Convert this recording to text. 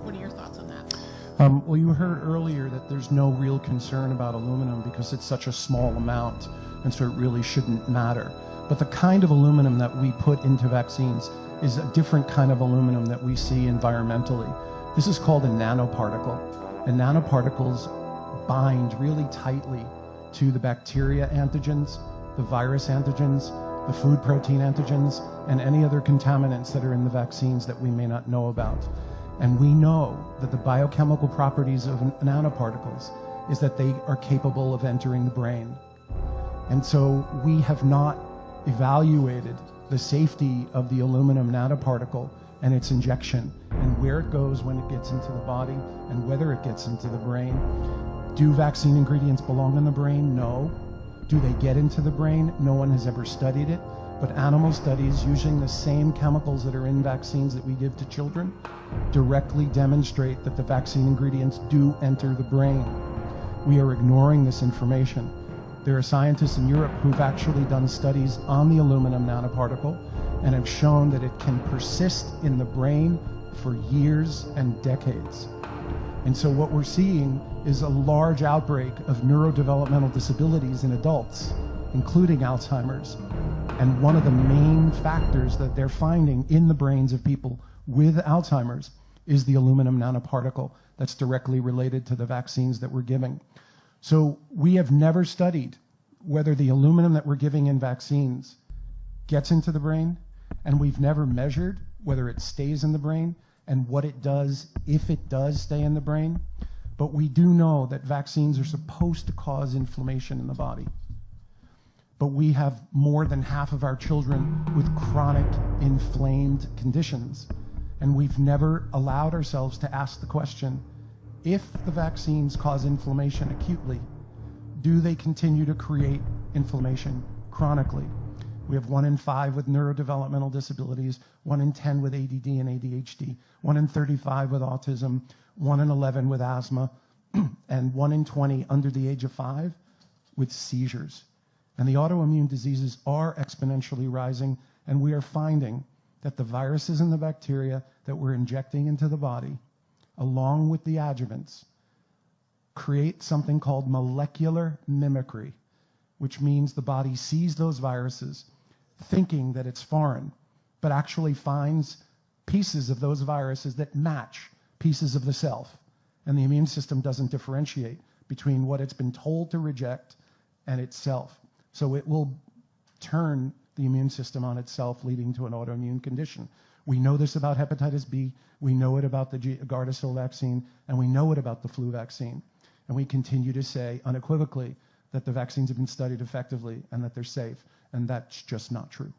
What are your thoughts on that? Well, you heard earlier that there's no real concern about aluminum because it's such a small amount, and so it really shouldn't matter. But the kind of aluminum that we put into vaccines is a different kind of aluminum that we see environmentally. This is called a nanoparticle, and nanoparticles bind really tightly to the bacteria antigens, the virus antigens, the food protein antigens, and any other contaminants that are in the vaccines that we may not know about. And we know that the biochemical properties of nanoparticles is that they are capable of entering the brain. And so we have not evaluated the safety of the aluminum nanoparticle and its injection and where it goes when it gets into the body and whether it gets into the brain. Do vaccine ingredients belong in the brain? No. Do they get into the brain? No one has ever studied it. But animal studies using the same chemicals that are in vaccines that we give to children directly demonstrate that the vaccine ingredients do enter the brain. We are ignoring this information. There are scientists in Europe who've actually done studies on the aluminum nanoparticle and have shown that it can persist in the brain for years and decades. And so what we're seeing is a large outbreak of neurodevelopmental disabilities in adults, including Alzheimer's. And one of the main factors that they're finding in the brains of people with Alzheimer's is the aluminum nanoparticle that's directly related to the vaccines that we're giving. So we have never studied whether the aluminum that we're giving in vaccines gets into the brain, and we've never measured whether it stays in the brain and what it does if it does stay in the brain. But we do know that vaccines are supposed to cause inflammation in the body. But we have more than half of our children with chronic inflamed conditions. And we've never allowed ourselves to ask the question, if the vaccines cause inflammation acutely, do they continue to create inflammation chronically? We have 1 in 5 with neurodevelopmental disabilities, 1 in 10 with ADD and ADHD, 1 in 35 with autism, 1 in 11 with asthma, and 1 in 20 under the age of 5 with seizures. And the autoimmune diseases are exponentially rising, and we are finding that the viruses and the bacteria that we're injecting into the body, along with the adjuvants, create something called molecular mimicry, which means the body sees those viruses thinking that it's foreign, but actually finds pieces of those viruses that match pieces of the self. And the immune system doesn't differentiate between what it's been told to reject and itself. So it will turn the immune system on itself, leading to an autoimmune condition. We know this about hepatitis B, we know it about the Gardasil vaccine, and we know it about the flu vaccine. And we continue to say unequivocally that the vaccines have been studied effectively and that they're safe, and that's just not true.